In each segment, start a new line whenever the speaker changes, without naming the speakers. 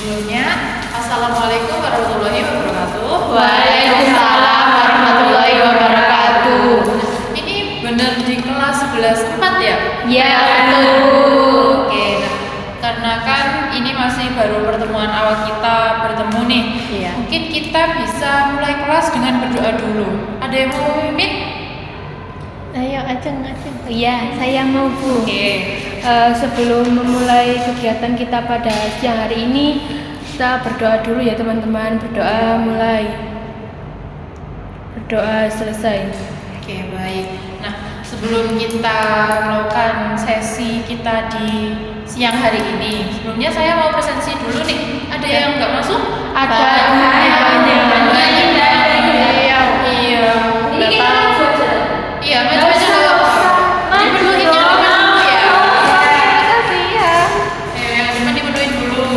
Sebelumnya, Assalamualaikum warahmatullahi wabarakatuh.
Waalaikumsalam warahmatullahi wabarakatuh.
Ini benar di kelas 11/4 ya?
Ya, betul.
Oke, nah, karena kan ini masih baru pertemuan awal kita bertemu nih.
Iya.
Mungkin kita bisa mulai kelas dengan berdoa dulu. Ada yang mau memimpin?
Ayo, Aceng. Iya, saya mau, Bu.
Oke.
Sebelum memulai kegiatan kita pada siang hari ini, kita berdoa dulu ya teman-teman. Berdoa mulai. Berdoa selesai.
Oke, baik. Nah, sebelum kita melakukan sesi kita di siang hari ini, sebelumnya saya mau presentasi dulu nih. Ada yang nggak masuk?
Ada
banyak. Iya. Iya, maju aja dulu. Dipenuhin yang dulu ya. Cuma dipenuhin dulu.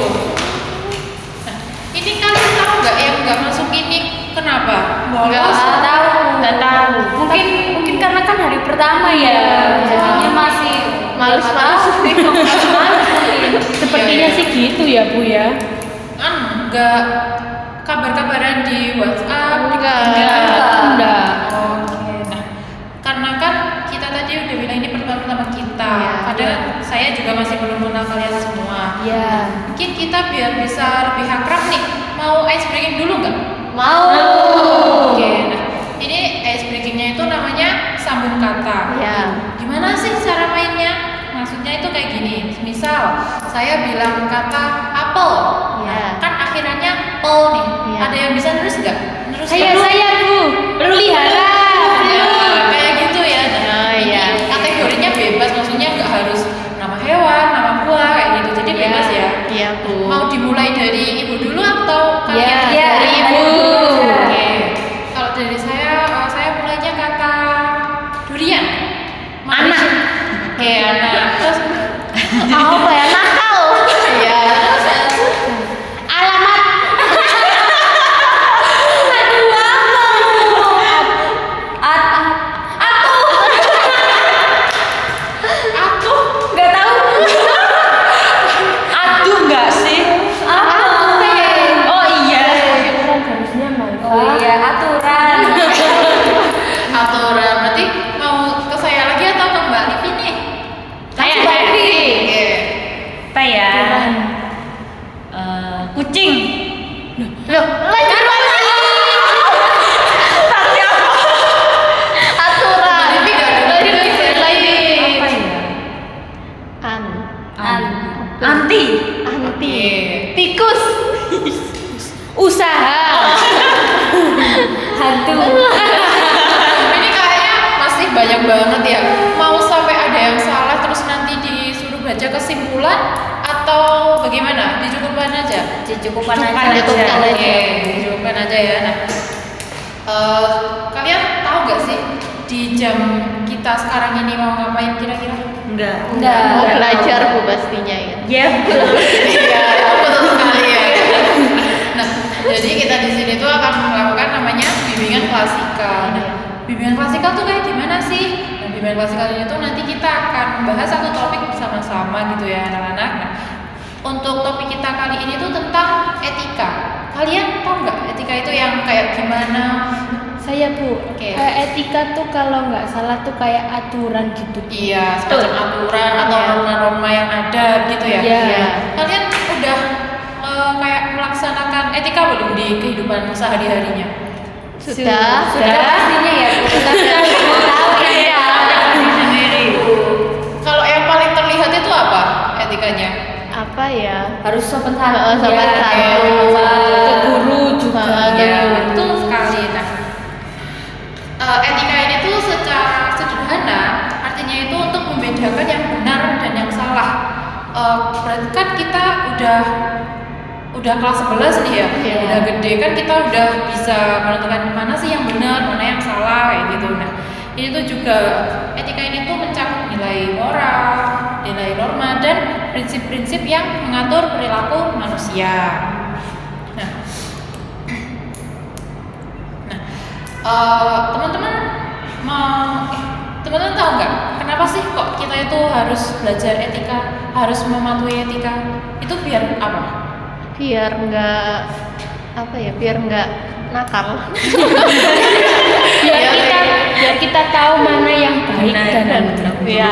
Nah, ini kalian tahu nggak yang nggak masuk ini kenapa?
Nggak tahu. Mungkin karena kan hari pertama ya. Jadinya masih males. Sepertinya sih gitu ya, Bu ya.
Enggak kabar-kabaran di WhatsApp?
Enggak.
Oke. Nah, karena kan kita tadi udah bilang ini pertemuan pertama kita.
Iya.
Kadang saya juga masih belum mengenal kalian semua.
Iya.
Mungkin kita biar bisa lebih akrab nih. Mau ice breaking dulu nggak?
Mau.
Oke. Nah, ini ice breakingnya itu namanya sambung kata.
Iya.
Gimana sih cara mainnya? Maksudnya itu kayak gini. Misal saya bilang kata apel.
Iya.
Kan akhirannya pel nih.
Iya.
Ada yang bisa nerus nggak? Nerus
Saya
dulu.
Bu. Pelihara.
Ya, kayak gitu ya.
Oh, iya.
Kategorinya bebas, maksudnya nggak harus nama hewan, nama buah kayak gitu. Jadi bebas ya.
Iya, Bu.
Mau dimulai dari ibu dulu atau kalian?
Iya,
Dari
dari ibu.
Oke. Kalau dari saya mulainya kata durian.
Anak.
Oke, anak. Terus
Apa ya? Nakal.
ya.
Alamat.
Aku
Nggak tahu. Aduh, nggak sih? Oh iya. Harusnya
Oh iya,
aturan.
aturan. Berarti mau ke saya lagi atau ke Mbak Livi nih?
Saya.
Oke.
Apa ya? Kucing.
Loh, lanjut lagi. Aturan.
Mbak Livi nggak dengerin lagi.
Apa ya? Anti.
Anti.
Oke.
Tikus. Usaha. Hantu.
Ini kayaknya masih banyak banget ya. Mau sampai ada yang salah terus nanti disuruh baca kesimpulan atau bagaimana? Dicukupkan aja.
Cukupkan
aja.
Oke, dicukupkan aja ya. Nah, kalian tahu nggak sih di jam kita sekarang ini mau ngapain kira-kira?
Enggak.
Mau belajar, Bu, pastinya ya.
Ya.
Iya, betul sekali ya. Nah, jadi kita di sini tuh akan melakukan namanya bimbingan klasikal. Nah, bimbingan klasikal tuh kayak gimana sih? Nah, bimbingan klasikal ini tuh nanti kita akan membahas satu topik bersama-sama gitu ya anak-anak. Nah, untuk topik kita kali ini tuh tentang etika. Kalian tahu nggak etika itu yang kayak gimana?
Saya, Bu.
Oke.
Etika tuh kalau nggak salah tuh kayak aturan gitu.
Iya, semacam aturan atau
Iya.
norma-norma yang ada gitu ya.
Iya.
Kalian udah kayak melaksanakan etika belum di kehidupan sehari-harinya?
Sudah
pastinya ya.
tahu ya.
Sendiri.
Kalau yang paling terlihat itu apa etikanya?
Apa ya?
Harus sopan
Sopan
santun.
santun.
Ke guru juga.
Ya, betul sekali. Nah, etika ini tuh secara sederhana artinya itu untuk membedakan yang benar dan yang salah. Berarti kan kita udah kelas 11 nih ya,
Iya.
udah gede kan kita udah bisa menentukan mana sih yang benar, mana yang salah kayak gitu. Nah, ini tuh juga etika ini tuh mencakup nilai moral, nilai norma dan prinsip-prinsip yang mengatur perilaku manusia. Teman-teman teman-teman tahu nggak kenapa sih kok kita itu harus belajar etika, harus mematuhi etika? Itu biar apa?
biar nggak biar nggak nakal.
biar kita tahu mana yang baik dan benar.
Iya.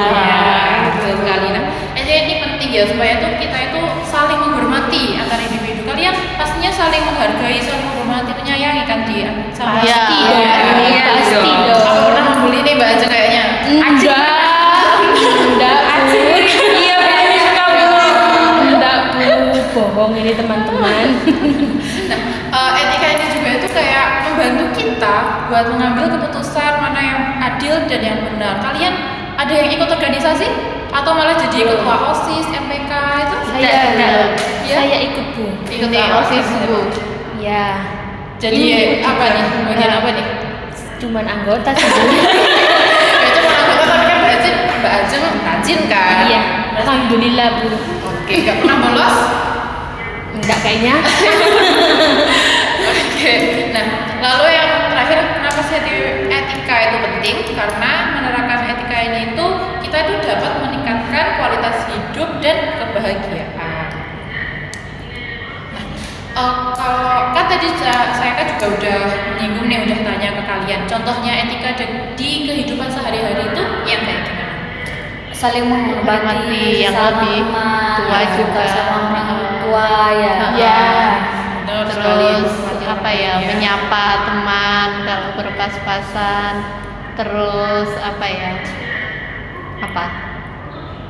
Betul sekali. Nah, ini penting ya supaya tuh kita itu saling menghormati antar individu. Kalian pastinya saling menghargai, saling menghormati, menyayangi kan dia. Sama
Iya.
pasti.
Iya,
Pasti
dong.
dong.
Aku pernah membeli nih Mbak Aja kayaknya.
Enggak, Bu.
Iya, bener suka Bu.
Enggak, Bu. Bohong ini teman-teman.
Nah, etika ini juga itu kayak membantu kita buat mengambil keputusan mana yang adil dan yang benar. Kalian ada yang ikut organisasi atau malah jadi ketua OSIS, MPK itu?
Saya
Ya?
ikut, Bu.
Ikut
Ini
apa?
OSIS Bu.
Ya.
Jadi
Ini
apa nih? Bagian apa nih?
Cuman anggota sih.
Ya cuma anggota tapi kan Mbak Ajeng rajin kan?
Iya. Alhamdulillah, Bu.
Oke, nggak pernah bolos?
Enggak kayaknya.
Oke. Nah, lalu yang terakhir kenapa sih etika itu penting? Karena menerapkan etika ini itu kita itu dapat meningkatkan kualitas hidup dan kebahagiaan. Kalau kan tadi saya kan juga udah menyinggung nih, udah tanya ke kalian. Contohnya etika di kehidupan sehari-hari itu yang kayak gimana?
Saling menghormati
yang
sama
lebih
teman,
tua juga.
sama orang tua ya.
Ya.
Benar sekali.
Terus apa ya, menyapa teman kalau berpas-pasan. Terus apa ya?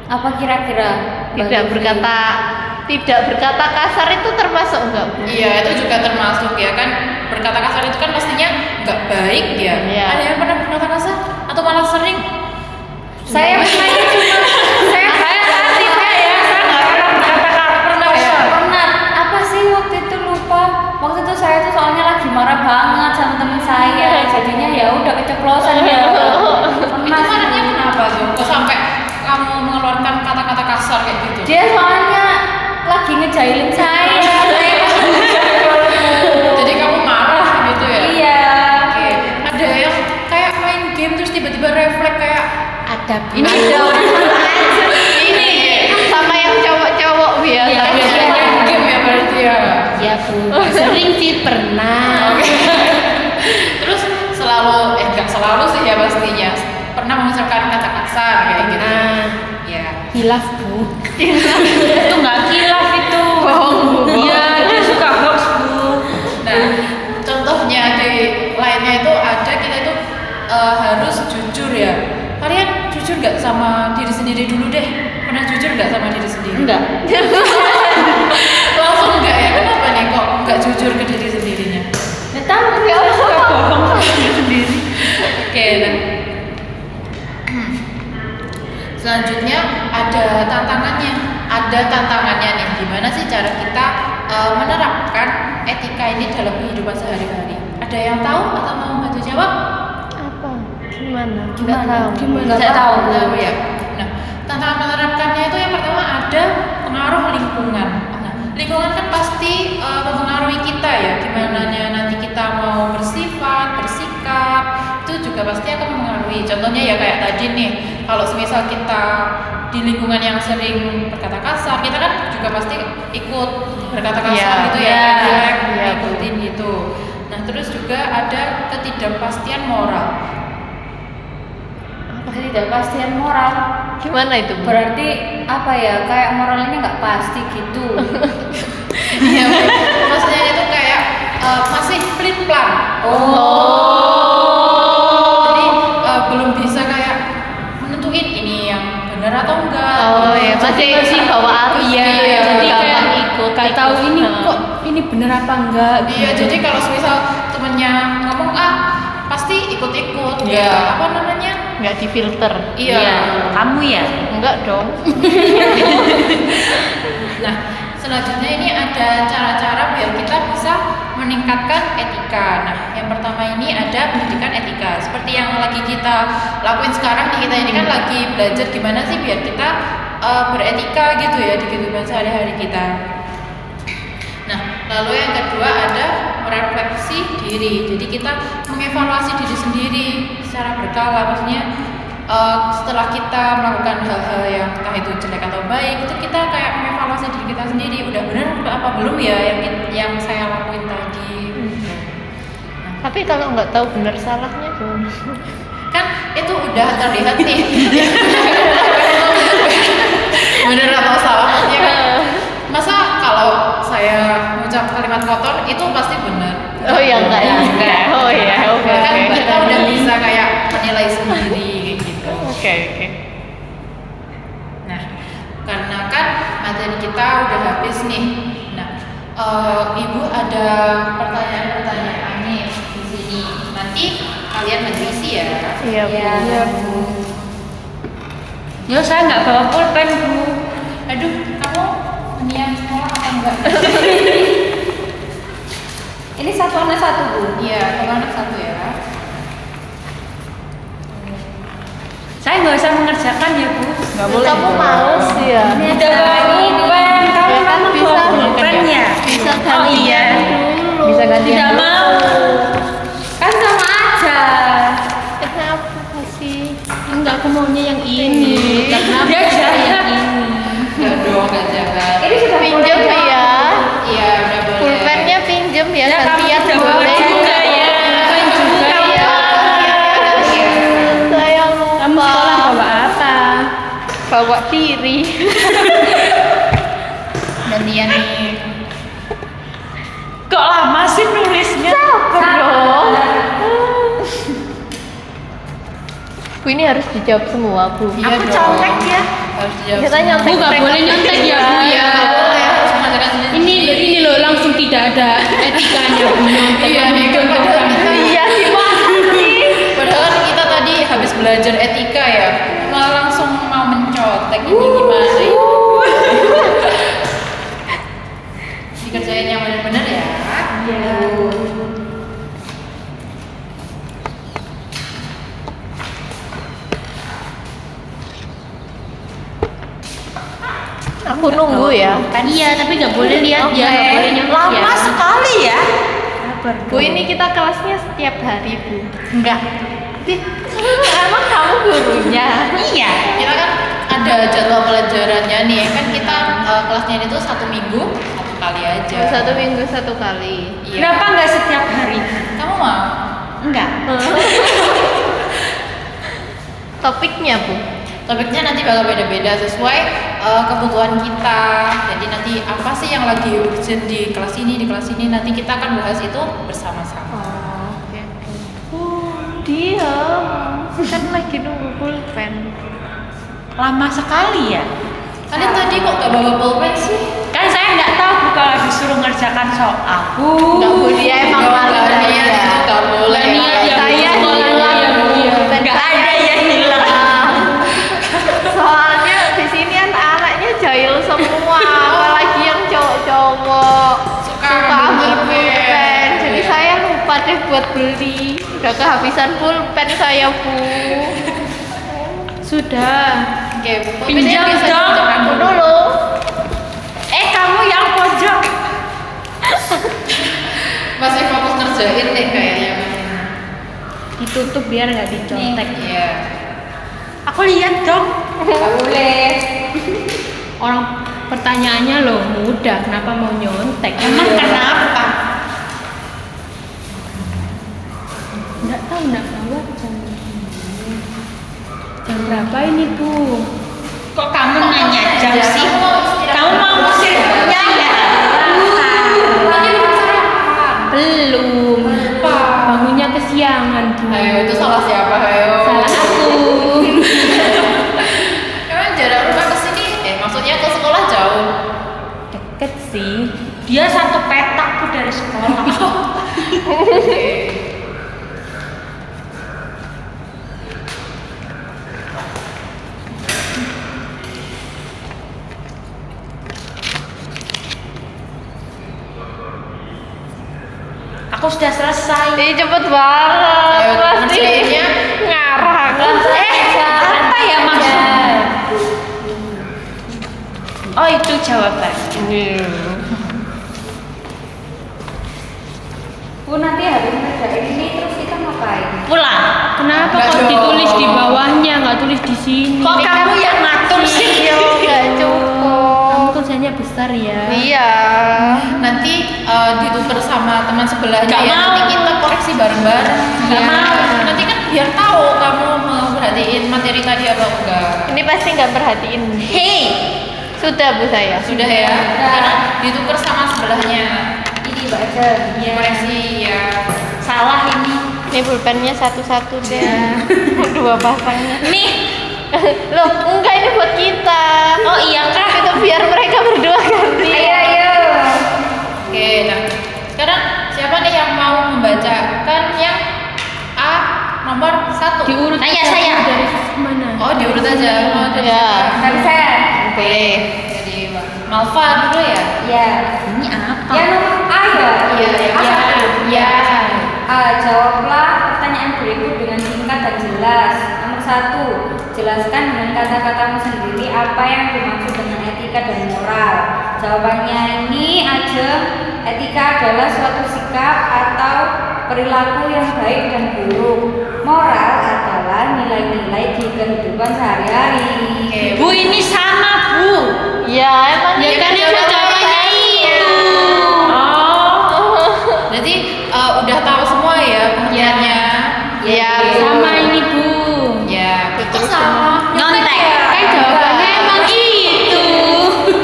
Apa kira-kira?
Tidak berkata kasar itu termasuk enggak Bu?
Iya, itu juga termasuk ya kan. Berkata kasar itu kan pastinya nggak baik ya.
Iya.
Ada yang pernah berkata kasar atau malah sering?
Saya pernah saya
Pernah ya?
pernah apa sih waktu itu lupa. Waktu itu saya tuh soalnya lagi marah banget sama teman saya. Jadinya ya udah keceplosan ya.
Itu
Pernah.
marahnya kenapa tuh? Kok sampai kamu mengeluarkan kata-kata kasar kayak gitu?
Dia soalnya lagi ngejailin saya.
Jadi kamu marah gitu ya?
Iya.
Oke. Ada yang kayak main game terus tiba-tiba refleks kayak
Ada, Bu.
Ini sama yang cowok-cowok biasa.
Iya,
biasanya main game ya berarti ya.
Ya, Bu. Sering sih pernah.
Terus selalu nggak selalu sih ya pastinya. Pernah mengucapkan kata kasar kayak gitu.
Nah,
Ya.
hilaf, Bu.
Itu nggak kilaf itu. Iya, dia suka hoax Bu.
Nah, contohnya di lainnya itu ada kita itu harus jujur ya. Kalian jujur nggak sama diri sendiri dulu deh? Pernah jujur nggak sama diri sendiri?
Enggak.
Langsung nggak ya? Kenapa nih kok nggak jujur ke diri sendirinya?
Ya tahu nggak suka bohong sama diri sendiri.
Oke, nah. Selanjutnya ada tantangannya. Ada tantangannya nih. Gimana sih cara kita menerapkan etika ini dalam kehidupan sehari-hari? Ada yang tahu atau mau bantu jawab?
Apa? Gimana? Nggak
Gimana?
tahu.
Gimana?
Nggak tahu.
Tahu ya. Nah, tantangan menerapkannya itu yang pertama ada pengaruh lingkungan. Nah, lingkungan kan pasti mempengaruhi kita ya. Gimana nanti kita mau bersifat, bersikap, itu juga pasti akan mempengaruhi. Contohnya ya kayak tadi nih, kalau semisal kita di lingkungan yang sering berkata kasar, kita kan juga pasti ikut berkata kasar
Iya,
gitu ya,
iya,
refleks,
iya,
ikutin gitu. Nah, terus juga ada ketidakpastian moral.
Ketidakpastian moral.
Gimana itu Bu?
Berarti apa ya? Kayak moralnya nggak pasti gitu.
Iya, maksudnya itu kayak masih pelin-pelan. Jadi belum bisa kayak menentuin ini yang benar atau enggak.
Oh ya, masih bawa arus.
Iya,
Iya,
jadi
gampang
kayak
ikut.
nggak tahu ini
Nah.
kok ini bener apa enggak.
Iya, jadi kalau misal temennya ngomong pasti ikut-ikut.
Iya.
Ya, apa namanya?
Nggak difilter.
Iya.
Kamu ya?
Enggak dong.
Nah, selanjutnya ini ada cara-cara biar kita bisa meningkatkan etika. Nah, yang pertama ini ada pendidikan etika. Seperti yang lagi kita lakuin sekarang nih, kita ini kan lagi belajar gimana sih biar kita beretika gitu ya di kehidupan sehari-hari kita. Nah, lalu yang kedua ada merefleksi diri. Jadi kita mengevaluasi diri sendiri secara berkala. Maksudnya setelah kita melakukan hal-hal yang entah itu jelek atau baik, itu kita kayak mengevaluasi diri kita sendiri, udah benar apa belum ya yang saya lakuin tadi.
Tapi kalau nggak tahu benar salahnya dong.
Kan itu udah terlihat nih bener atau salah, maksudnya kan masa kalau saya mengucap kalimat kotor itu pasti benar.
Oh ya enggak ya. Oh ya, oke.
Kan kita udah bisa kayak menilai sendiri kayak gitu.
Oke.
Nah, karena kan materi kita udah habis nih. Nah, Ibu ada pertanyaan-pertanyaan nih di sini. Nanti kalian mengisi ya.
Iya, Bu.
Iya, Bu. Yo, saya nggak bawa pulpen, Bu.
Aduh, kamu niat sekolah apa enggak?
Ini satuannya satu, Bu.
Iya, kamu anak satu ya.
Saya nggak usah mengerjakan ya, Bu.
Nggak boleh.
Kamu males ya?
Ini udah bawa pulpen. Kamu
Ya kan
memang
bisa
bawa pulpen ya?
Bisa
Oh
gantian
iya.
dulu.
Bisa gantian
Tidak
dulu.
mau. Kan sama aja.
Kenapa sih?
Enggak, aku maunya yang ini. Karena
Dia
bisa
jahat.
yang ini.
Enggak dong, enggak jahat.
Ini sudah
Pinjam
pulpen.
ya.
Iya, udah boleh.
Pulpennya pinjem ya,
Ya, kamu
gantian
udah
boleh.
bawa juga ya.
Kan juga ya.
Saya lupa.
Kamu sekolah bawa apa?
Bawa diri.
Gantian nih.
Kok lama sih nulisnya?
Sabar dong. Bu, ini harus dijawab semua, Bu.
Iya
Aku
dong.
contek ya.
Harus dijawab.
Kita
semua.
nyontek.
Bu nggak boleh nyontek ya, Bu.
Iya, nggak boleh. Harus mengerjakan sendiri.
Ini loh langsung tidak ada etikanya, Bu. Nyontek.
Iya nih, kan padahal kita,
Iya, gimana sih?
padahal kita tadi habis belajar etika ya, malah langsung mau mencontek. Ini gimana sih? Dikerjain yang benar-benar ya.
Iya.
Aku nunggu ya.
Iya, tapi nggak boleh lihat ya, nggak boleh nyontek ya.
Lama sekali ya.
Bu, ini kita kelasnya setiap hari, Bu.
Enggak.
Emang kamu gurunya?
Iya.
Kita kan ada jadwal pelajarannya nih, kan kita kelasnya itu 1 minggu 1 kali aja.
1 minggu 1 kali.
Iya.
Kenapa enggak setiap hari?
Kamu mau?
Enggak.
Topiknya, Bu.
Topiknya nanti bakal beda-beda sesuai kebutuhan kita. Jadi nanti apa sih yang lagi urgent di kelas ini, nanti kita akan bahas itu bersama-sama.
Oke. Diam. Kan lagi nunggu pulpen.
Lama sekali ya.
Kalian tadi kok gak bawa pulpen sih?
Kan saya nggak tahu Bu kalau disuruh ngerjakan soal.
Enggak, Bu, dia emang malu
Gak niat,
aja.
itu gak boleh.
Gak niat ya, Bu.
Saya
Sekolahnya
hilang,
ya, Bu.
Bu.
Nggak ada yang hilang.
Soalnya di sini anak-anaknya jahil semua, apalagi yang cowok-cowok
Suka
suka
ambil
ambil
pulpen.
pulpen. Jadi
Iya.
saya lupa deh buat beli. Udah kehabisan pulpen saya, Bu.
Sudah.
Oke,
Pinjam
pulpennya bisa
dong.
dipinjam
Aku
dulu.
dulu.
Kamu yang pojok.
Masih fokus ngerjain deh kayaknya.
Ditutup biar nggak dicontek.
Iya.
Aku lihat dong.
Gak boleh.
Orang pertanyaannya loh mudah, kenapa mau nyontek?
Emang kenapa?
Nggak tahu, nggak bawa jam berapa ini, Bu?
Kok kamu nanya jam sih? Kamu mau ngusir punya ya?
Belum. Bangunnya kesiangan, Bu.
Ayo, itu salah siapa? Ayo.
Salah aku.
Emang jarak rumah ke sini, maksudnya ke sekolah jauh.
Deket sih.
Dia satu petak tuh dari sekolah. Aku sudah selesai.
Ini cepet banget.
Ayo,
Pasti
ngerjainnya.
ngarang.
Apa ya maksudnya? Oh itu jawaban. Bu nanti habis ngerjain ini terus kita ngapain? Pulang.
Kenapa
Enggak
kok
dong.
ditulis di bawahnya, nggak tulis di sini?
Kok kamu yang ngatur sih?
Iya, nggak
Kamu
cukup.
tulisannya besar ya.
Iya.
Nanti dituker sama teman sebelahnya
Nggak
ya.
mau.
Nanti kita koreksi bareng-bareng.
Nggak mau.
Nanti kan biar tahu kamu memperhatiin materi tadi apa enggak.
Ini pasti nggak perhatiin.
Hei,
Sudah Bu saya.
Sudah ya. Karena dituker sama sebelahnya.
ini Mbak Jen.
Koreksi ya.
Salah ini.
Ini pulpennya satu-satu deh. Dua pasangnya.
Nih.
Loh, enggak ini buat kita.
Oh iya kah?
Itu biar mereka berdua ganti.
Ayo.
Oke, nah sekarang siapa nih yang mau membacakan yang A nomor 1?
Diurut
Saya,
aja
saya.
dari mana?
Oh diurut aja. Oh, dari
Ya.
siapa?
Dari saya.
Boleh.
Jadi Malva dulu ya.
Ya. Ini apa? Yang nomor A ya.
Iya,
A
iya.
satu.
Iya.
Jawablah pertanyaan berikut dengan singkat dan jelas. Nomor 1, jelaskan dengan kata-katamu sendiri apa yang dimaksud dengan etika dan moral. Jawabannya ini aja, etika adalah suatu sikap atau perilaku yang baik dan buruk. Moral adalah nilai-nilai di kehidupan sehari-hari.
Oke.
Bu, ini sama Bu.
Ya, emang
Ya kan
itu
emang jawabannya itu.
Oh.
Berarti udah tahu semua ya pengertiannya.
Ya, Bu.
Sama ini Bu.
Ya,
Betul
kok sama.
Nyontek.
Kan jawabannya emang itu.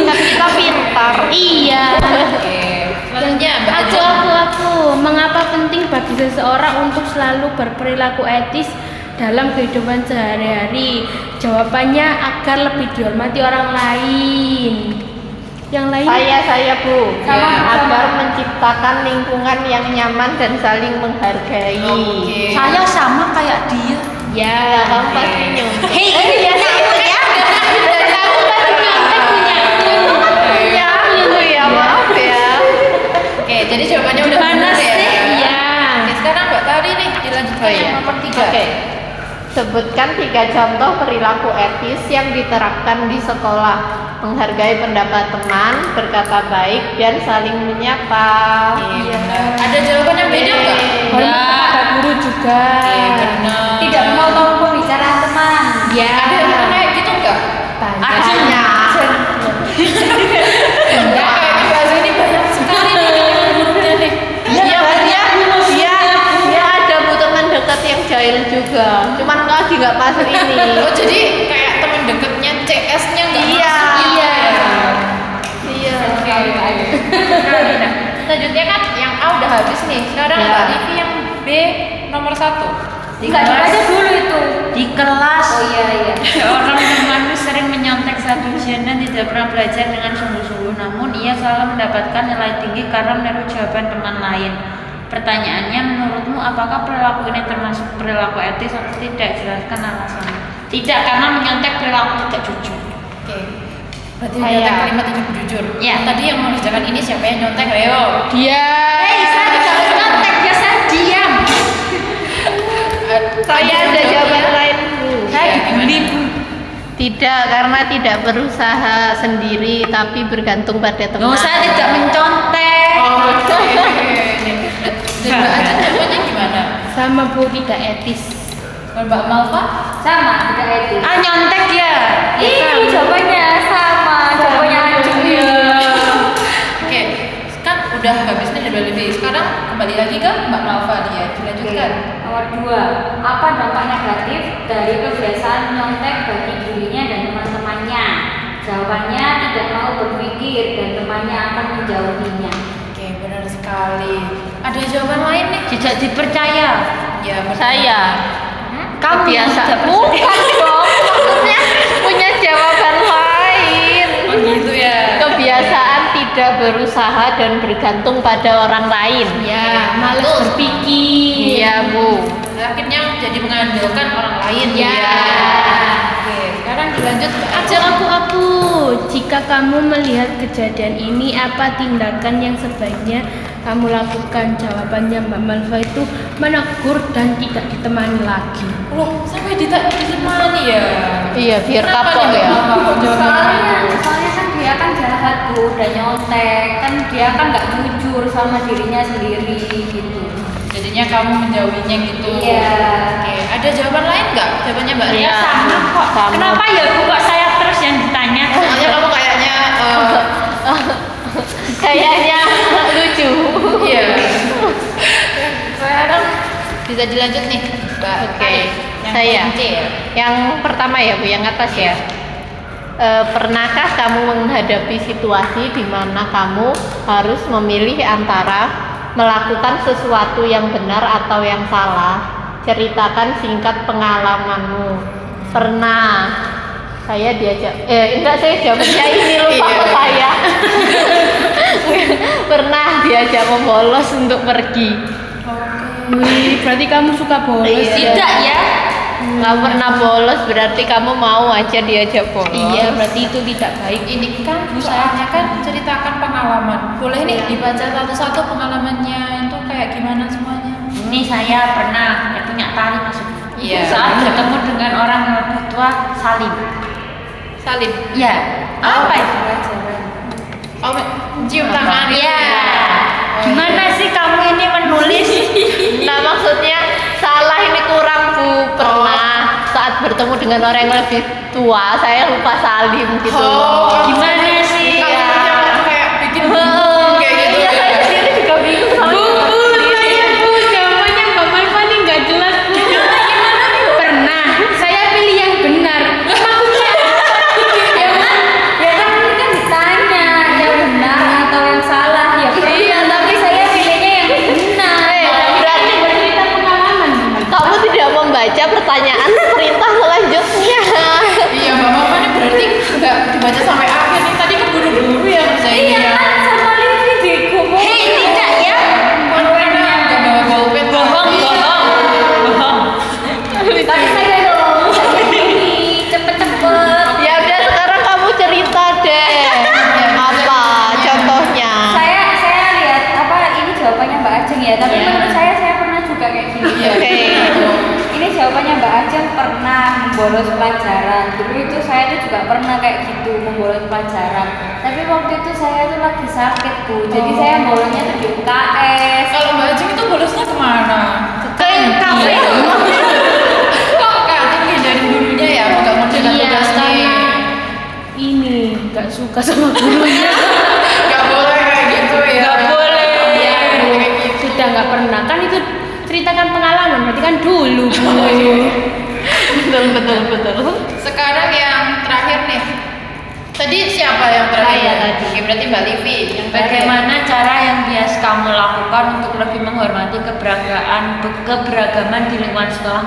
Kan kita pintar.
Iya.
Oke. Selanjutnya Mbak
Aku,
Ajeng.
mengapa penting bagi seseorang untuk selalu berperilaku etis dalam kehidupan sehari-hari? Jawabannya agar lebih dihormati orang lain. Yang lain?
Saya Bu.
Sama.
Agar menciptakan lingkungan yang nyaman dan saling menghargai.
Oke.
Saya sama kayak dia.
Ya,
Ya, kamu pasti nyontek.
Hei, ini ya kamu ya.
Kamu pasti nyontek punyaku.
Ya, Bu ya, maaf ya.
Oke, jadi jawabannya udah
Mana
benar ya.
sih?
Iya.
Oke, sekarang Mbak Tari nih dilanjutkan yang nomor 3.
Oke. Sebutkan 3 contoh perilaku etis yang diterapkan di sekolah. Menghargai pendapat teman, berkata baik, dan saling menyapa.
Iya benar. Ada jawaban yang beda nggak?
Hormat kepada guru juga.
Iya benar.
Tidak memotong pembicaraan teman.
Ya.
Ada yang kayak gitu nggak?
Banyak.
Enggak, kayaknya bahasa ini banyak sekali nih yang buruknya nih.
Iya banyak. Ya ada Bu teman dekat yang jahil juga. Cuman lagi nggak pas ini.
Oh jadi kayak teman deketnya CS-nya nggak
Iya.
masuk gitu
Iya.
ya?
Iya.
Nah, selanjutnya kan yang A udah habis nih. Sekarang
Ya.
Mbak Livi yang B nomor 1.
Enggak dibaca dulu itu.
Di kelas,
Oh iya.
orang temanku sering menyontek saat ujian dan tidak pernah belajar dengan sungguh-sungguh. Namun ia selalu mendapatkan nilai tinggi karena meniru jawaban teman lain. Pertanyaannya, menurutmu apakah perilaku ini termasuk perilaku etis atau tidak? Jelaskan alasannya. Tidak, karena menyontek perilaku tidak jujur.
Oke. Berarti
Saya.
nyontek kalimat itu jujur.
Ya.
Tadi yang mengerjakan ini siapa yang nyontek? Ayo.
Dia.
Saya tidak harus nyontek, biasa diam.
Saya ada jawaban lain Bu.
Saya dibully, Bu.
Tidak, karena tidak berusaha sendiri tapi bergantung pada teman.
Oh, saya tidak mencontek.
Oh, oke. Dan Mbak Ajeng jawabannya gimana?
Sama Bu, tidak etis.
Kalau Mbak Malva?
Sama, tidak etis.
Ah, nyontek ya?
Ini jawabannya sama, jawabannya anjing.
Oke, kan udah habis nih udah lebih. Sekarang kembali lagi ke Mbak Malva nih ya. Dilanjutkan.
Nomor 2, apa dampak negatif dari kebiasaan nyontek bagi dirinya dan teman-temannya? Jawabannya tidak mau berpikir dan temannya akan menjauhinya.
Oke, benar sekali. Ada jawaban lain nih?
Tidak dipercaya.
Ya, benar.
Saya.
Kamu yang
Kebiasa-
tidak
Bukan dong, maksudnya punya jawaban lain.
Oh gitu ya.
Kebiasaan tidak berusaha dan bergantung pada orang lain.
Ya, malas berpikir.
Iya Bu.
Akhirnya jadi mengandalkan orang lain.
Ya.
Oke, sekarang dilanjut Mbak Ajeng.
Ajak aku. Jika kamu melihat kejadian ini, apa tindakan yang sebaiknya kamu lakukan? Jawabannya Mbak Malva itu menegur dan tidak ditemani lagi.
Loh, sampai ditemani ya?
Iya biar
Kenapa
kapok
nih,
ya.
Mbak Malva, kok jawabannya
Soalnya,
gitu?
soalnya kan dia kan jahat Bu, udah nyontek, kan dia kan nggak jujur sama dirinya sendiri gitu.
Jadinya jadinya kamu menjauhinya gitu.
Iya.
Oke, ada jawaban lain nggak? Jawabannya Mbak Ria?
Ya sama kok.
Sama.
Kenapa ya Bu kok saya terus yang ditanya?
Soalnya kamu kayaknya
Kayaknya lucu.
iya. Sekarang bisa dilanjut nih, Mbak.
Oke,
Yang
saya.
poin C ya.
Yang pertama ya Bu, yang atas ya. Pernahkah kamu menghadapi situasi di mana kamu harus memilih antara melakukan sesuatu yang benar atau yang salah? Ceritakan singkat pengalamanmu. Pernah. Saya diajak, enggak, saya jawabnya ini lupa
Iya.
ke saya. Pernah diajak membolos untuk pergi.
Wih, berarti kamu suka bolos.
Iya.
Tidak ya.
Nggak pernah bolos berarti kamu mau aja diajak bolos.
Iya, berarti itu tidak baik.
Ini kan soalnya kan ceritakan pengalaman. Boleh nih dibaca satu-satu pengalamannya itu kayak gimana semuanya?
Ini saya pernah punya tali masuk.
Iya.
Saat bertemu dengan orang yang lebih tua, salim.
Salim.
Ya. Apa itu?
Oh, cium tangan.
Iya. Gimana sih kamu ini menulis?
Nah maksudnya salah ini kurang Bu. Pernah saat bertemu dengan orang yang lebih tua saya lupa salim gitu.
Oh,
Gimana sih?
Kalau
Iya.
dia kayak bikin bingung kayak gitu.
Iya, saya sendiri juga bingung sama
Bu, saya Bu, jawabannya Mbak Malva ini nggak jelas Bu. Pernah, saya pilih yang benar. Maksudnya,
Ya kan ini kan ditanya yang benar atau yang salah ya.
Iya,
tapi saya pilihnya yang benar.
berarti
cerita pengalaman.
kamu tidak membaca pertanyaan perintah selanjutnya.
Iya, Mbak Mama ini berarti nggak dibaca sampai akhir nih. Tadi kan buru-buru ya kerjainnya.
Iya kan sama Livi bego.
Hei, tidak ya.
Kontennya nggak bawa pulpen.
Bohong, bohong.
Tapi saya dong. Cepet-cepet.
Ya udah sekarang kamu cerita deh. Apa contohnya?
Saya lihat apa ini jawabannya Mbak Ajeng ya. Tapi
Iya.
menurut saya pernah juga kayak gini.
Iya.
Oke.
Ini jawabannya Mbak Ajeng pernah membolos pelajaran. Dulu itu saya tuh juga pernah kayak gitu membolos pelajaran. Tapi waktu itu saya tuh lagi sakit Bu. Jadi
Oh.
saya bolosnya tuh di UKS.
Kalau Mbak Ajeng itu bolosnya kemana?
Ke kafe.
Kok kantin ngehindarin gurunya ya? Nggak ngerjain
Iya,
tugasnya.
karena ini nggak suka sama gurunya.
Nggak boleh kayak gitu ya.
Nggak boleh.
Iya, nggak boleh kayak gitu.
Sudah nggak pernah kan itu ceritakan pengalaman berarti kan dulu Bu.
Betul.
Sekarang yang terakhir nih. Tadi siapa yang terakhir?
Saya tadi.
Oke, berarti Mbak Livi yang terakhir.
Bagaimana cara yang biasa kamu lakukan untuk lebih menghormati keberagaman di lingkungan sekolah,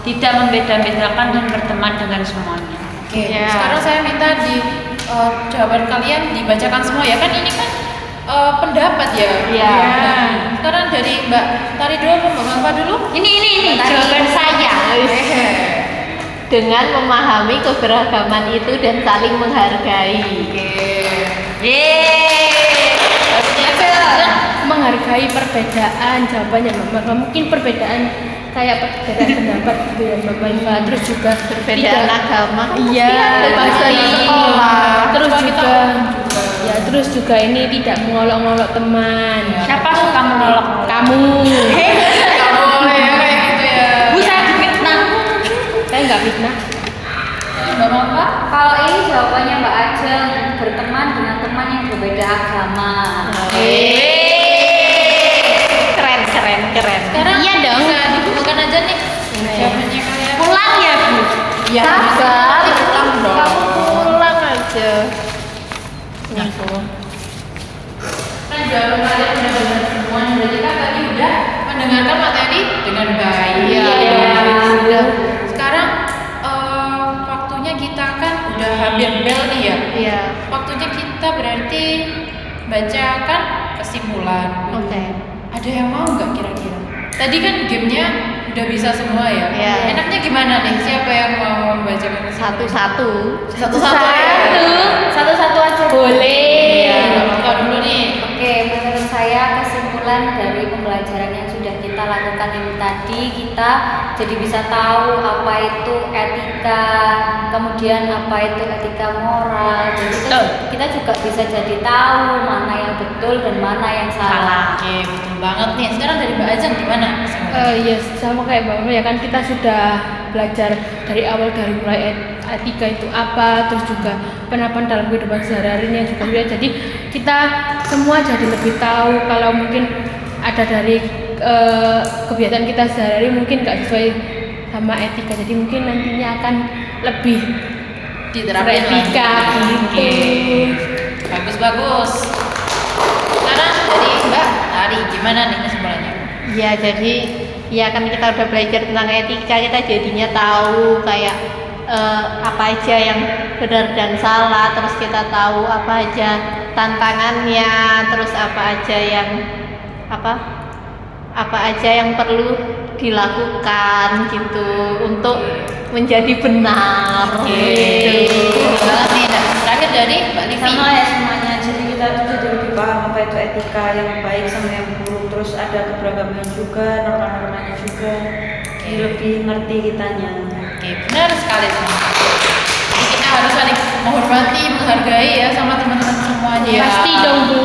tidak membeda-bedakan dan berteman dengan semuanya?
Oke,
Ya.
sekarang saya minta di jawaban kalian dibacakan semua ya kan ini kan pendapat ya.
Iya.
Nah, sekarang dari Mbak Tari dulu apa Mbak Malva dulu?
Ini jawaban saya.
Dengan memahami keberagaman itu dan saling menghargai.
Menghargai perbedaan jawabannya Mbak Malva. Mungkin perbedaan kayak perbedaan pendapat gitu ya Mbak Malva. Terus juga
Perbedaan
tidak-
agama kan
Iya,
pasti ada
pasti.
di sekolah.
Terus
Coba kita
juga
juga.
ya terus juga ini tidak mengolok-olok teman.
Siapa suka menolak?
Kamu.
Nggak boleh ya kayak gitu ya.
Bu, saya difitnah.
Saya nggak fitnah.
Mbak Malva?
Kalau ini jawabannya Mbak Ajeng berteman dengan teman yang berbeda agama.
Keren.
Sekarang
Iya dong.
bisa dibukukan aja nih jawabannya kalian.
Pulang ya Bu.
Iya,
Sabar.
bisa pulang dong.
Kamu pulang aja. Gitu.
Kan jawaban kalian udah benar semua. Berarti kan tadi udah mendengarkan materi dengan baik.
Iya.
Sekarang waktunya kita kan udah hampir bel nih ya.
Iya.
Waktunya kita berarti bacakan kesimpulan.
Oke.
Ada yang mau nggak kira-kira? Tadi kan gamenya udah bisa semua ya.
Iya.
Enaknya gimana nih? Siapa yang mau membacakan kesimpulan?
Satu-satu.
Satu-satu ya.
Satu-satu aja.
Boleh.
Iya, Mbak Malva dulu nih.
Oke, menurut saya kesimpulan dari pembelajaran yang sudah kita kita lakukan ini tadi, kita jadi bisa tahu apa itu etika, kemudian apa itu etika moral. Jadi kita juga bisa jadi tahu mana yang betul dan mana yang salah.
Oke, betul banget nih. Sekarang dari Mbak Ajeng gimana?
Ya sama kayak Mbak Mama ya kan, kita sudah belajar dari awal, dari mulai etika itu apa, terus juga penerapan dalam kehidupan sehari-harinya juga sudah. Jadi kita semua jadi lebih tahu kalau mungkin ada dari kebiasaan kita sehari-hari mungkin nggak sesuai sama etika, jadi mungkin nantinya akan lebih
Diterapin
etika
lagi.
gitu.
Bagus. Sekarang dari Mbak Ari gimana nih kesimpulannya?
Ya jadi ya kan kita udah belajar tentang etika, kita jadinya tahu kayak apa aja yang benar dan salah, terus kita tahu apa aja tantangannya, terus apa aja yang perlu dilakukan gitu untuk menjadi benar.
Banget nih. Nah, terakhir dari Mbak Livi.
Sama ya semuanya, jadi kita tuh jadi lebih paham apa itu etika yang baik sama yang buruk, terus ada keberagaman juga, norma-normanya juga, jadi lebih ngerti kitanya.
Oke, benar sekali teman. Jadi kita harus saling menghormati, menghargai ya sama teman-teman semuanya.
Pasti dong Bu.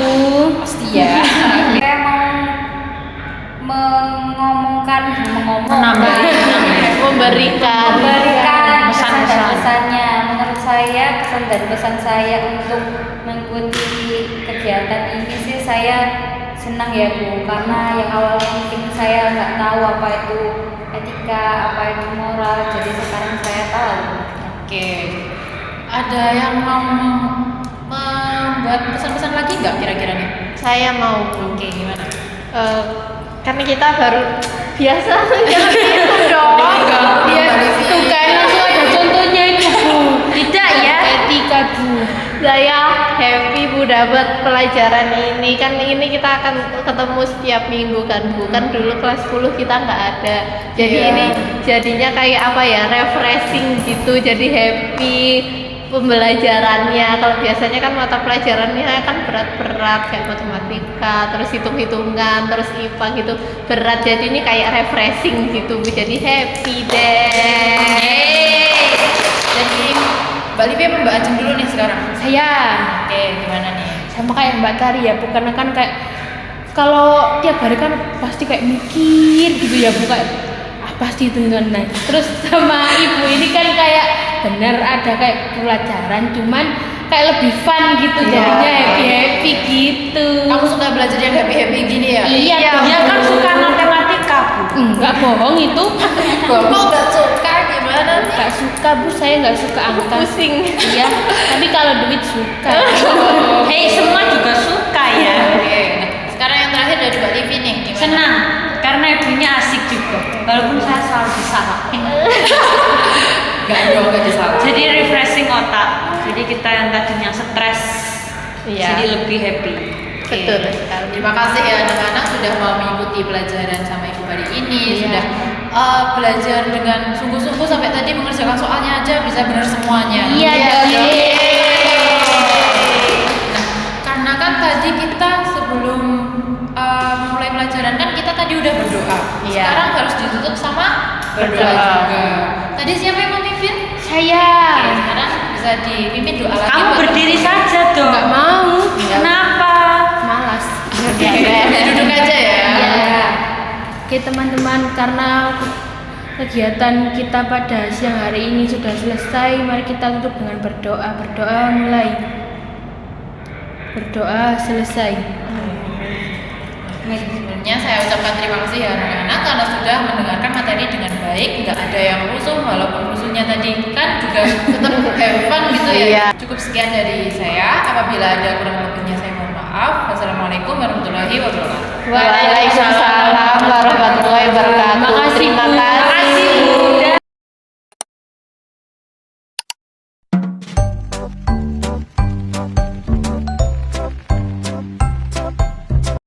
Pasti ya.
Saya mau
Memberikan
pesan dan pesannya. Menurut saya pesan dan pesan saya untuk mengikuti kegiatan ini sih, saya senang ya Bu, karena yang awalnya mungkin saya nggak tahu apa itu etika, apa itu moral, jadi sekarang saya tahu.
Oke. Ada yang mau membuat pesan-pesan lagi nggak kira-kira nih?
Saya mau
Oke, gimana?
karena kita baru biasa jangan gitu dong.
Ya, tuh kan langsung ada contohnya itu Bu. Tidak ya etika Bu.
Saya happy Bu dapat pelajaran ini, kan ini kita akan ketemu setiap minggu kan Bu, kan dulu kelas 10 kita nggak ada, jadi ini jadinya kayak apa ya, refreshing gitu, jadi happy pembelajarannya. Kalau biasanya kan mata pelajarannya kan berat-berat kayak matematika, terus hitung-hitungan, terus IPA gitu berat, jadi ini kayak refreshing gitu Bu, jadi happy deh.
Jadi Mbak Livi apa Mbak Ajeng dulu nih sekarang?
Saya
Oke, gimana nih?
sama kayak Mbak Tari ya Bu, karena kan kayak kalau tiap hari kan pasti kayak mikir gitu ya Bu, kayak pasti itu nah. Terus sama Ibu ini kan kayak bener ada kayak pelajaran, cuman kayak lebih fun gitu, jadinya happy gitu.
Kamu suka belajar yang happy gini ya?
Iya dong.
Dia kan suka matematika Bu.
Enggak bohong itu.
Bapak nggak suka gimana nih?
Enggak suka Bu, saya enggak suka angka.
Pusing.
Iya, tapi kalau duit suka.
Hei, semua juga suka ya.
Oke. Sekarang yang terakhir dari Mbak Livi nih, gimana?
Senang karena ibunya asik juga, walaupun saya selalu disalahin.
Gak disalah.
Jadi refreshing otak, jadi kita yang tadinya stres
Iya.
jadi lebih happy.
Betul sekali.
Terima kasih ya anak-anak sudah mau mengikuti pelajaran sama Ibu hari ini, sudah belajar dengan sungguh-sungguh sampai tadi mengerjakan soalnya aja bisa benar semuanya.
Iya dong.
Nah, karena kan tadi kita sebelum memulai pelajaran kan kita tadi udah berdoa.
Iya.
Sekarang harus ditutup sama berdoa
Berdoa.
juga. Tadi siapa yang memimpin?
Saya
Oke, sekarang bisa dipimpin doa lagi.
Kamu
buat
berdiri saja dong.
enggak mau,
Kenapa?
malas.
duduk aja ya.
Iya. Oke teman-teman, karena kegiatan kita pada siang hari ini sudah selesai, mari kita tutup dengan berdoa. Berdoa mulai. Berdoa selesai.
Sebelumnya saya ucapkan terima kasih ya anak-anak karena sudah mendengarkan materi dengan baik, nggak ada yang rusuh, walaupun rusuhnya tadi kan juga tetap have fun gitu ya.
Iya.
Cukup sekian dari saya. Apabila ada kurang lebihnya saya mohon maaf. Wassalamualaikum warahmatullahi wabarakatuh.
Waalaikumsalam warahmatullahi wabarakatuh.
Makasih,
Terima
Bu.
kasih.